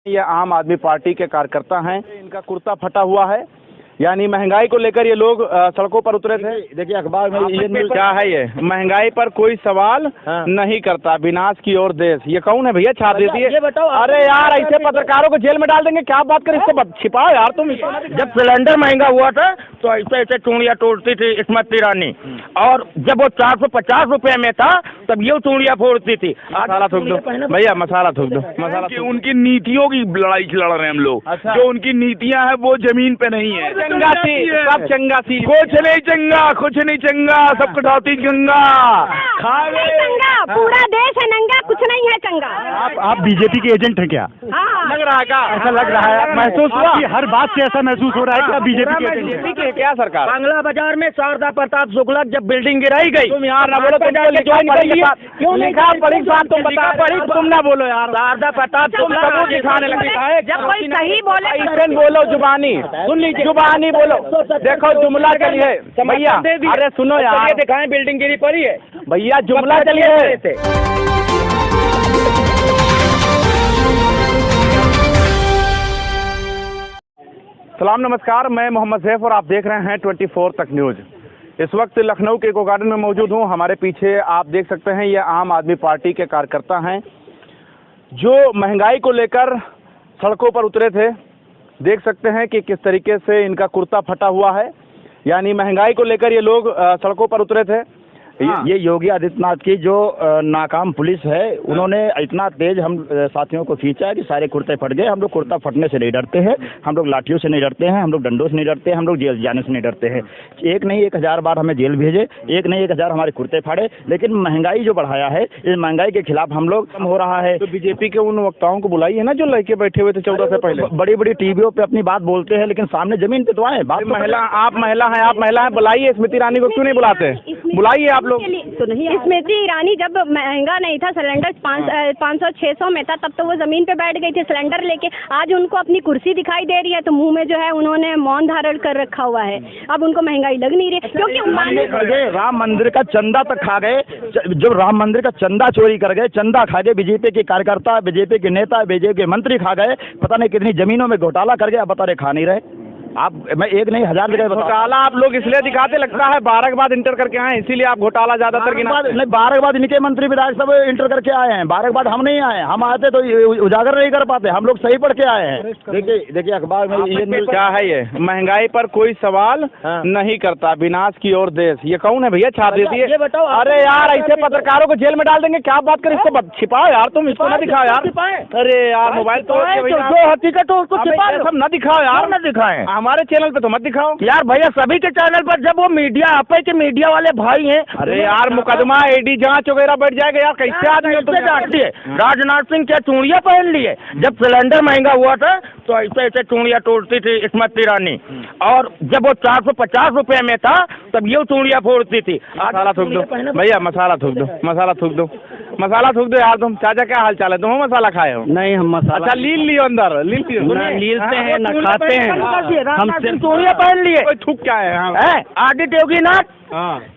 ये आम आदमी पार्टी के कार्यकर्ता हैं। इनका कुर्ता फटा हुआ है, यानी महंगाई को लेकर ये लोग सड़कों पर उतरे थे। देखिए अखबार में ये क्या है, ये महंगाई पर कोई सवाल नहीं करता, विनाश की ओर देश। ये कौन है भैया, छाप देती है? अरे यार, ऐसे पत्रकारों को जेल में डाल देंगे, क्या बात कर, इसको छिपाओ यार तुम। जब सिलेंडर महंगा हुआ था तो ऐसे ऐसे चूड़ियाँ तोड़ती थी स्मृति ईरानी, और जब वो 450 रुपए में था तब ये चूड़ियाँ फोड़ती थी। मसाला थूक दो भैया, मसाला थूक दो, मसाला थूक। उनकी नीतियों की लड़ाई लड़ रहे हैं हम लोग। अच्छा। जो उनकी नीतियां हैं वो जमीन पे नहीं है। चंगा सी, सब चंगा सी, कुछ नहीं चंगा, कुछ नहीं चंगा, सब कटौती गंगा खावे चंगा, पूरा देश है नंगा, कुछ नहीं है चंगा। आप बीजेपी के एजेंट हैं क्या? लग रहा है क्या? ऐसा लग रहा है, महसूस हुआ कि हर बात से ऐसा महसूस हो रहा है कि आप बीजेपी के एजेंट हैं। बीजेपी के क्या सरकार? बांग्ला बाजार में शारदा प्रताप शुक्ला जब बिल्डिंग गिराई गई, तुम यार ना बोलो, तुमको लिखा पढ़ी के साथ क्यों लिखा पढ़ी साथ तुम बता पढ़ी, तुम ना बोलो यार। शारदा प्रताप तुम सबूत दिखाने लगे है। जब कोई सही बोले ऐसे बोलो, जुबानी सुन लीजिए, जुबानी बोलो। देखो जुमला चलिए भैया, अरे सुनो यार, दिखाएं बिल्डिंग गिरी पड़ी है भैया, जुमला चलिए। सलाम नमस्कार, मैं मोहम्मद सैफ और आप देख रहे हैं 24 तक न्यूज। इस वक्त लखनऊ के इको गार्डन में मौजूद हूँ। हमारे पीछे आप देख सकते हैं, ये आम आदमी पार्टी के कार्यकर्ता हैं जो महंगाई को लेकर सड़कों पर उतरे थे। देख सकते हैं कि किस तरीके से इनका कुर्ता फटा हुआ है, यानी महंगाई को लेकर ये लोग सड़कों पर उतरे थे। ये योगी आदित्यनाथ की जो नाकाम पुलिस है, उन्होंने इतना तेज हम साथियों को खींचा है कि सारे कुर्ते फट गए। हम लोग कुर्ता फटने से नहीं डरते हैं, हम लोग लाठियों से नहीं डरते हैं, हम लोग डंडों से नहीं डरते हैं, हम लोग जेल जाने से नहीं डरते हैं। एक नहीं 1000 बार हमें जेल भेजे, एक नहीं 1000 हमारे कुर्ते फाड़े, लेकिन महंगाई जो बढ़ाया है, इस महंगाई के खिलाफ हम लोग कम हो रहा है। तो बीजेपी के उन वक्ताओं को बुलाई है ना जो लड़के बैठे हुए थे 14 से पहले, बड़ी बड़ी टीवियों पे अपनी बात बोलते हैं, लेकिन सामने जमीन पे तो आए बात। महिला, आप महिला हैं, आप महिला हैं, बुलाइए स्मृति ईरानी को, क्यों नहीं बुलाते? बुलाइए आप लोग। तो नहीं, स्मृति ईरानी जब महंगा नहीं था, सिलेंडर 500-600 में था, तब तो वो जमीन पे बैठ गई थी सिलेंडर लेके। आज उनको अपनी कुर्सी दिखाई दे रही है तो मुंह में जो है उन्होंने मौन धारण कर रखा हुआ है। अब उनको महंगाई लग नहीं रही, क्योंकि राम मंदिर का चंदा तक खा गए। जब राम मंदिर का चंदा चोरी कर गए, चंदा खा गए, बीजेपी के कार्यकर्ता, बीजेपी के नेता, बीजेपी के मंत्री खा गए, पता नहीं कितनी जमीनों में घोटाला कर गए। अब बता रहे खा नहीं रहे आप। मैं एक नहीं 1000 जगह घोटाला आप लोग इसलिए दिखाते, लगता है 12 के बाद इंटर करके आए, इसीलिए आप घोटाला ज्यादातर गिनाते। नहीं, 12 के बाद इनके मंत्री विधायक सब इंटर करके आए हैं, 12 के बाद हम नहीं आए। हम आते तो उजागर नहीं कर पाते, हम लोग सही पढ़ के आए हैं। देखिए अखबार में ये क्या है, ये महंगाई पर कोई सवाल नहीं करता, विनाश की ओर देश। ये कौन है भैया, छाप देती है? अरे यार, ऐसे पत्रकारों को जेल में डाल देंगे, क्या बात कर, इसको छिपाओ यार तुम, इसको ना दिखाओ यार। अरे यार, मोबाइल तो जो हकीकत हो उसको सब ना दिखाओ यार, ना दिखाएं। हमारे चैनल पे तो मत दिखाओ यार। भैया सभी के चैनल पर जब वो मीडिया आपे के मीडिया वाले भाई हैं। अरे यार, मुकदमा ईडी जांच वगैरह बढ़ जाएगा यार, कैसे आदमी डांटती है? राजनाथ सिंह क्या चूड़ियाँ पहन लिए? जब सिलेंडर महंगा हुआ था तो ऐसे ऐसे चूड़ियाँ तोड़ती थी स्मृति ईरानी, और जब वो 450 रुपए में था तब ये चूड़ियाँ फोड़ती थी। मसाला थूक दो भैया, मसाला थूक दो, मसाला थूक दो, मसाला थूक दो यार तुम। चाचा क्या हाल चाल है, तुम मसाला खाए हो? नहीं, हम मसाला। अच्छा, लील लियो अंदर, लीलते हैं न खाते हैं, हम सिर्फ चूड़ियाँ पहन लिए। कोई थूक क्या है? आदित्य योगीनाथ,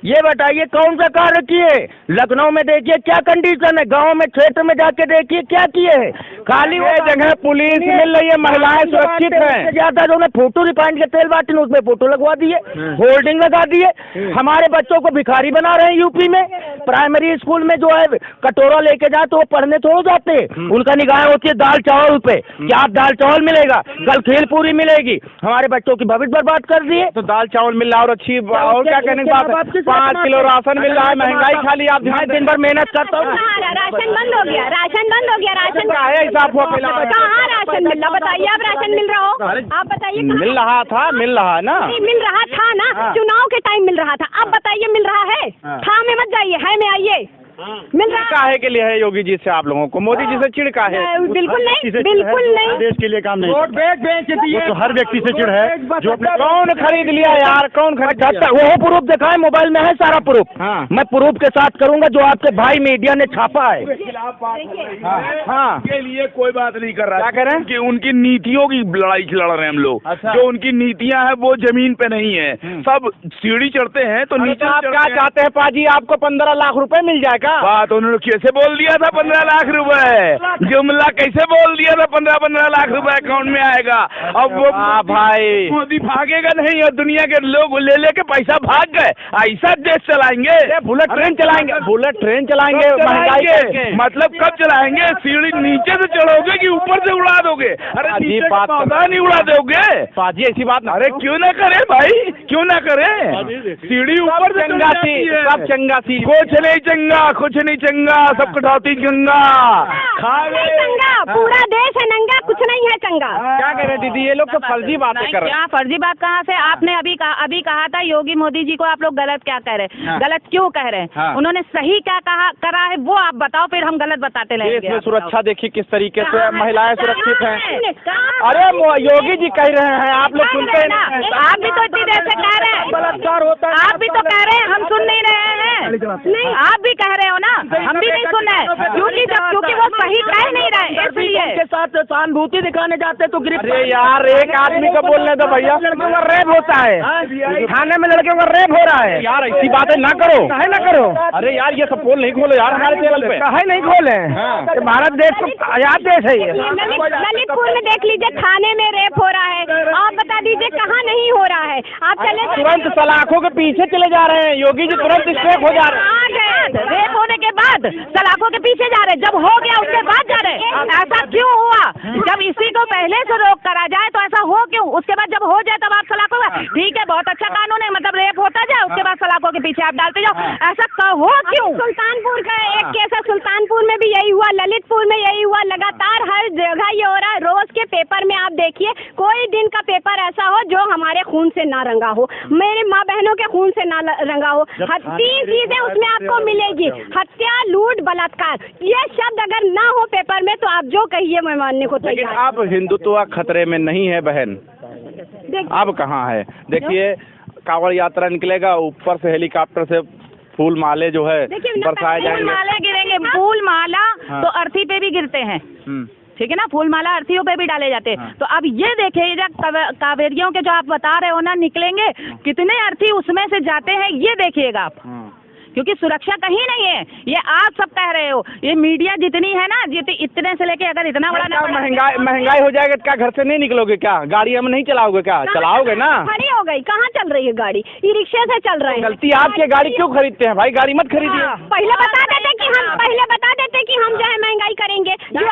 ये बताइए कौन सा कार्य किए? लखनऊ में देखिए क्या कंडीशन है, गांव में क्षेत्र में जाके देखिए क्या किए हैं। खाली वो जगह पुलिस मिल रही है, महिलाएं सुरक्षित हैं। ज्यादा जो फोटो रिफाइंड के तेल बाटी उसमें फोटो लगवा दिए, होल्डिंग लगा दिए। हमारे बच्चों को भिखारी बना रहे हैं यूपी में। प्राइमरी स्कूल में जो है कटोरा लेके जाए तो वो पढ़ने थोड़ा जाते हैं, उनका निगाह होती है दाल चावल पे। क्या दाल चावल मिलेगा? कल खीर पूरी मिलेगी। हमारे बच्चों की भविष्य बर्बाद कर दिए। तो दाल चावल मिल रहा है और अच्छी, और क्या कहने की बात है, 5 किलो राशन मिल रहा है। महंगाई खाली आप दिन भर मेहनत करता हूँ। राशन बंद हो गया, राशन बंद हो गया, राशन का है हिसाब हुआ? कहाँ राशन मिल रहा? बताइए, आप राशन मिल रहा हो? आप बताइए। मिल रहा था, मिल रहा है ना? मिल रहा था ना, चुनाव के टाइम मिल रहा था। अब बताइए मिल रहा है? था में मत जाइए, है में आइए। मिल रहा काहे के लिए है योगी जी से आप लोगों को? मोदी जी से चिढ़ का है? बिल्कुल नहीं, बिल्कुल नहीं। देश के लिए काम नहीं, वोट बेच दिए तो हर व्यक्ति से चिढ़ है। जो कौन खरीद लिया यार, कौन खरीद? वो प्रूफ दिखाए, मोबाइल में है सारा प्रूफ। मैं प्रूफ के साथ करूंगा जो आपके भाई मीडिया ने छापा है। के लिए कोई बात नहीं कर रहा। क्या कह रहे हैं? कि उनकी नीतियों की लड़ाई लड़ रहे हैं हम लोग। अच्छा। जो उनकी नीतियां हैं वो जमीन पे नहीं है, सब सीढ़ी चढ़ते हैं तो नीचे। आप क्या चाहते हैं पाजी, आपको 15 लाख रुपए मिल जाएगा? क्या? बात उन्होंने कैसे बोल दिया था 15 लाख रुपए, जुमला कैसे बोल दिया था 15 लाख रुपए अकाउंट में आएगा। अब वो भाई मोदी भागेगा नहीं और दुनिया के लोग ले लेके पैसा भाग गए। ऐसा देश चलाएंगे, बुलेट ट्रेन चलाएंगे, बुलेट ट्रेन चलाएंगे, महंगाई करके। मतलब कब चलाएंगे? सीढ़ी नीचे से चढ़ोगे कि ऊपर से उड़ा दोगे? अरे अजीब नीचे बात का पौधा नहीं उड़ा दोगे? पाजी ऐसी बात ना। अरे क्यों ना करे भाई, क्यों ना करे? सीढ़ी ऊपर से चंगा सी, सब चंगा सी। कुछ नहीं चंगा, कुछ नहीं चंगा, सब कटौती गंगा। चंगा, पूरा देश है नंगा, कुछ नहीं है चंगा। क्या कह रहे हैं दीदी, ये लोग तो फर्जी बातें कर रहे हैं। क्या फर्जी बात कहाँ से? आपने अभी कहा था योगी मोदी जी को आप लोग गलत क्या कह रहे हैं? हाँ। गलत क्यों कह रहे हैं? हाँ। उन्होंने सही क्या करा है वो आप बताओ, फिर हम गलत बताते देश रहेंगे। में सुरक्षा देखिए किस तरीके से महिलाएं सुरक्षित हैं। कहाँ अरे योगी जी कह रहे हैं, आप लोग सुनते हैं ना। आप भी तो इतनी देर से कह रहे हैं, बलात्कार होता है। आप भी तो कह रहे हैं, हम सुन नहीं रहे हैं। नहीं, आप भी कह रहे हो ना, हम भी नहीं सुन रहे, क्योंकि वो सही कह नहीं रहे, इसलिए के साथ सहानुभूति दिखाने जाते तो गिरफ्तार। अरे यार, एक आदमी को बोलने दो भैया। लड़कियों का रेप होता है, थाने में लड़कियों का रेप हो रहा है। यार ऐसी बातें ना करो, काहे ना करो। अरे यार ये सब पोल नहीं खोलो यार हमारे चैनल पे। काहे नहीं खोले? भारत देश तो आजाद देश है ये। ललितपुर में देख लीजिए, थाने में रेप हो रहा है। आप बता दीजिए कहाँ नहीं हो रहा है? आप चले तुरंत सलाखों के पीछे चले जा रहे हैं, योगी जी तुरंत स्ट्रेप हो जा रहे हैं। रेप होने के बाद सलाखों के पीछे जा रहे, जब हो गया उसके बाद जा रहे। ऐसा क्यों हुआ? जब इसी को पहले से रोक करा जाए तो ऐसा हो क्यों? उसके बाद जब हो जाए तब आप सलाखों का, ठीक है बहुत अच्छा कानून है, मतलब रेप होता जाए उसके बाद सलाखों के पीछे आप डालते जाओ, ऐसा हो क्यों? सुल्तानपुर का एक केस है, सुल्तानपुर में भी यही हुआ, ललितपुर में यही हुआ, लगातार हर जगह ये हो रहा है। रोज के पेपर में आप देखिए, कोई दिन का पेपर ऐसा हो जो हमारे खून से ना रंगा हो, मेरे माँ बहनों के खून से ना रंगा हो। 3 चीजें उसमें आपको मिलेगी, हत्या, लूट, बलात्कार। ये शब्द अगर ना हो पेपर में तो आप जो कहिए मैं मानने को लेकिन तैयार। अब हिंदुत्व खतरे में नहीं है बहन, अब कहाँ है? देखिए कांवड़ यात्रा निकलेगा, ऊपर से हेलीकॉप्टर से फूल माले जो है बरसाए फूल जाएंगे। माला गिरेंगे, फूल माला हाँ। तो अर्थी पे भी गिरते हैं, ठीक है ना, फूल माला अर्थियों पे भी डाले जाते हैं। हाँ। तो अब ये देखिए कावेरियों के जो आप बता रहे हो ना निकलेंगे, कितने अर्थी उसमें से जाते हैं ये देखिएगा आप, क्योंकि सुरक्षा कहीं नहीं है। ये आप सब कह रहे हो, ये मीडिया जितनी है ना, इतने से लेके अगर इतना बड़ा क्या महंगाई हो जाएगा? क्या घर से नहीं निकलोगे? क्या गाड़ी हम नहीं चलाओगे? क्या चलाओगे ना? खड़ी हो गई, कहाँ चल रही है गाड़ी? ई रिक्शे से चल रहे हैं। गलती आपकी, गाड़ी क्यों खरीदते हैं भाई? गाड़ी मत खरीदिए। पहले बता देते कि हम जो है महंगाई करेंगे। जो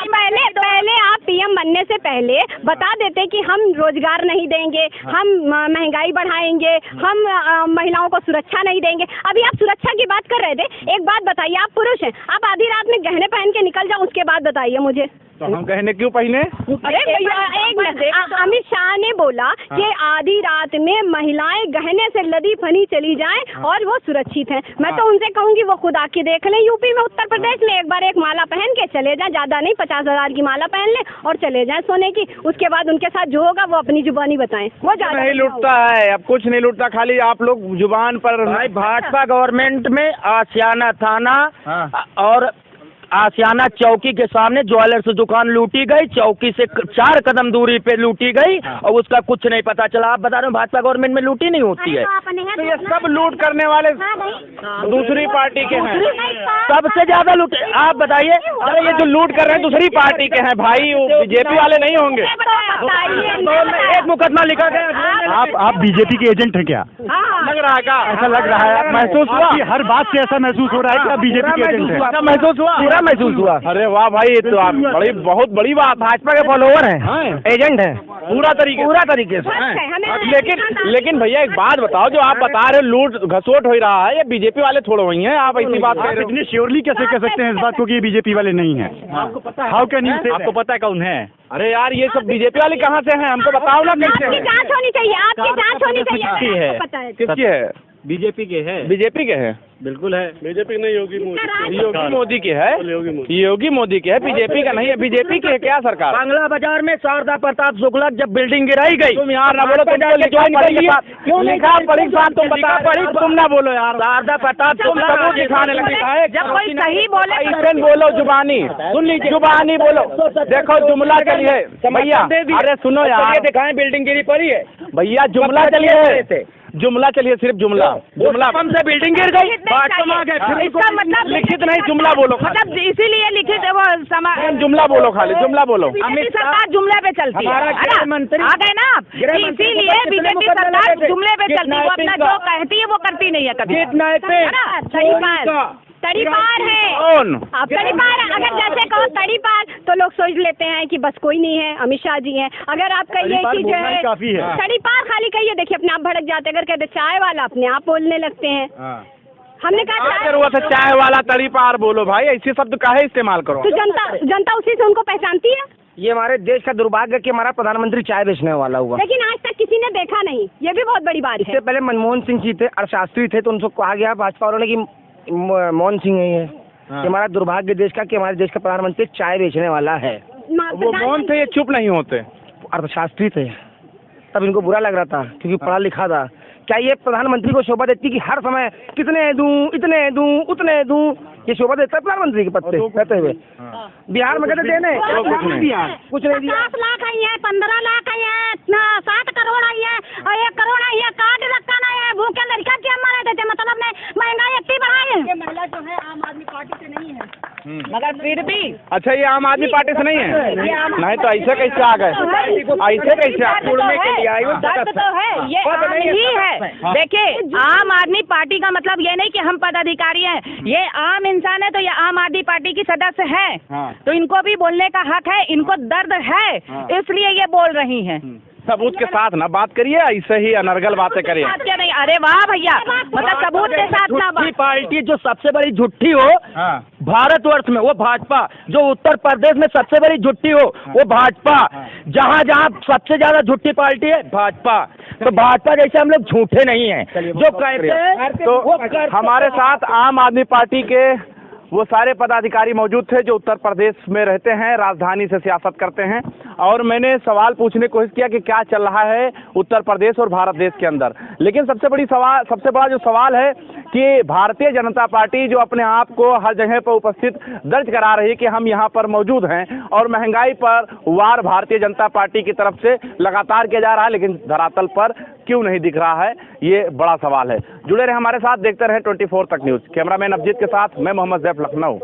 पहले आप पीएम बनने से पहले बता देते कि हम रोजगार नहीं देंगे, हम महंगाई बढ़ाएंगे, हम महिलाओं को सुरक्षा नहीं देंगे। अभी आप सुरक्षा की बात कर रहे थे। एक बात बताइए, आप पुरुष हैं, आप आधी रात में गहने पहन के निकल जाओ, उसके बाद बताइए मुझे। तो हम गहने क्यों पहने? अरे अमित शाह ने बोला कि आधी रात में महिलाएं गहने से लदी फनी चली जाएं और वो सुरक्षित हैं। मैं तो उनसे कहूंगी वो खुद आके देख लें, यूपी में, उत्तर प्रदेश में एक बार एक माला पहन के चले जाएं, ज्यादा नहीं 50,000 की माला पहन लें और चले जाएं सोने की। उसके बाद उनके साथ जो होगा वो अपनी जुबानी बताएं। वो ज्यादा नहीं लूटता है, अब कुछ नहीं लूटता, खाली आप लोग जुबान पर। भाई भाजपा गवर्नमेंट में आशियाना थाना और आशियाना चौकी के सामने ज्वेलर्स दुकान लूटी गई, चौकी से 4 कदम दूरी पे लूटी गई और उसका कुछ नहीं पता चला। आप बता रहे हो भाजपा गवर्नमेंट में लूटी नहीं होती है? तो ये सब लूट करने वाले दूसरी पार्टी के हैं, सबसे ज्यादा लूट। आप बताइए, अरे ये जो लूट कर रहे हैं दूसरी पार्टी के हैं भाई, वो बीजेपी वाले नहीं होंगे। एक मुकदमा लिखा गया। आप बीजेपी के एजेंट हैं क्या? लग रहा है क्या? ऐसा लग रहा है, महसूस हुआ? हर बात से ऐसा महसूस हो रहा है कि आप बीजेपी के एजेंट हैं। महसूस हुआ? पूरा महसूस हुआ। अरे वाह भाई, ये तो आप बहुत बड़ी बात। भाजपा के फॉलोवर हैं, एजेंट हैं पूरा तरीके से। लेकिन भैया एक बात बताओ, जो आप बता रहे हो लूट घसोट हो रहा है, ये बीजेपी वाले थोड़ा वही हैं, आप ऐसी बात कर रहे हो? इतनी श्योरली कैसे कह सकते हैं इस बात को कि ये बीजेपी वाले नहीं हैं? आपको पता है? हाउ कैन यू से? आपको पता है कौन है? अरे यार ये सब बीजेपी वाले कहाँ से हैं, हमको बताओ ना कैसे आपकी हैं? जांच होनी चाहिए, आपकी जांच होनी चाहिए। आपको पता है किसकी है? बीजेपी के हैं, बीजेपी के हैं, बिल्कुल है। बीजेपी नहीं, योगी मोदी के है, योगी मोदी के है, बीजेपी का नहीं है। बीजेपी की है क्या सरकार? बांग्ला बाजार में शारदा प्रताप शुक्ला जब बिल्डिंग गिराई गई, तुम यार ना बोलो, तुम ज्वाइन कर लिए क्यों? लिखा पढ़ी साहब, तुम बता पढ़ी, तुम ना बोलो यार। शारदा प्रताप तुम सबूत दिखाने लगे है। जब कोई सही बोले ऐसे बोलो, जुबानी सुन लीजिए, जुबानी बोलो। देखो जुमला चलिए भैया, अरे सुनो यार, दिखाएं बिल्डिंग गिरी पड़ी है भैया जुमला चलिए, जुमला चलिए, सिर्फ जुमला जुमला से बिल्डिंग गिर गई, इसका मतलब लिखित नहीं, जुमला बोलो, मतलब इसीलिए लिखित वो जुमला बोलो, खाली जुमला बोलो। बीजेपी सरकार जुमले पे चलती है, आ गए ना आप, इसीलिए बीजेपी सरकार जुमले पे चलती है, वो अपना जो कहती है वो करती नहीं है कभी। तड़ी पार है कौन? आप तड़ी पार, अगर जैसे कहो तड़ी पार तो लोग सोच लेते हैं कि बस कोई नहीं है, अमित शाह जी हैं। अगर आप कहिए कि जो है तड़ी पार, खाली कहिए, देखिए अपने आप भड़क जाते। अगर कहते चाय वाला, अपने आप बोलने लगते हैं। हमने कहा जरूरत है चाय वाला, तड़ी पार बोलो भाई, ऐसे शब्द काहे इस्तेमाल करो? तो जनता उसी से उनको पहचानती है। ये हमारे देश का दुर्भाग्य कि हमारा प्रधानमनमंत्री चाय बेचने वाला हुआ, लेकिन आज तक किसी ने देखा नहीं, ये भी बहुत बड़ी बात है। इससे पहले मनमोहन सिंह जी थे, अर्थशास्त्री थे, तो उनको कहा गया भाजपा वालों ने कि मोहन सिंह ही है कि हमारा दुर्भाग्य देश का कि हमारे देश का प्रधानमंत्री चाय बेचने वाला है। वो मौन थे, ये चुप नहीं होते। अर्थशास्त्री थे, तब इनको बुरा लग रहा था क्योंकि पढ़ा लिखा था। क्या ये प्रधानमंत्री को शोभा देती कि हर समय कितने दूं, इतने दूं, उतने दूं? ये शोभा देता है प्रधानमंत्री के पद पे रहते हुए? बिहार में कहते देने कुछ नहीं दिया। 10 लाख आई है, 15 लाख आई है, 7 करोड़ आई है और 1 करोड़ आई है। कार्ड रखा नहीं है, भूखे लड़का क्या मारे थे, मतलब ने महंगाई इतनी बढ़ाई है। ये महिला जो है आम आदमी पार्टी से नहीं है, मगर फिर भी अच्छा, ये आम आदमी पार्टी से नहीं है? नहीं तो ऐसे कैसे आ गए? ऐसे कैसे आ जुड़ने के लिए आई? दर्द तो है, ये आम ही है। देखिए, आम आदमी पार्टी का मतलब ये नहीं कि हम पदाधिकारी हैं, ये आम इंसान है, तो ये आम आदमी पार्टी की सदस्य है, तो इनको भी बोलने का हक है, इनको दर्द है, इसलिए ये बोल रही हैं। सबूत के साथ ना बात करिए, ऐसे ही अनर्गल बातें करिए। क्या नहीं, अरे वाह भैया, मतलब सबूत के साथ ना बात। पार्टी जो सबसे बड़ी झूठी हो भारतवर्ष में वो भाजपा, जो उत्तर प्रदेश में सबसे बड़ी झूठी हो वो भाजपा, जहाँ जहाँ सबसे ज्यादा झूठी पार्टी है भाजपा। तो भाजपा जैसे हम लोग झूठे नहीं हैं, जो कहते हैं तो हमारे साथ आम आदमी पार्टी के वो सारे पदाधिकारी मौजूद थे जो उत्तर प्रदेश में रहते हैं, राजधानी से सियासत करते हैं। और मैंने सवाल पूछने की कोशिश किया कि क्या चल रहा है उत्तर प्रदेश और भारत देश के अंदर, लेकिन सबसे बड़ा जो सवाल है कि भारतीय जनता पार्टी जो अपने आप को हर जगह पर उपस्थित दर्ज करा रही है कि हम यहाँ पर मौजूद हैं, और महंगाई पर वार भारतीय जनता पार्टी की तरफ से लगातार किया जा रहा है, लेकिन धरातल पर क्यों नहीं दिख रहा है, ये बड़ा सवाल है। जुड़े रहे हमारे साथ, देखते रहे 24 तक न्यूज़। कैमरामैन अभिजीत के साथ मैं मोहम्मद जैफ, लखनऊ।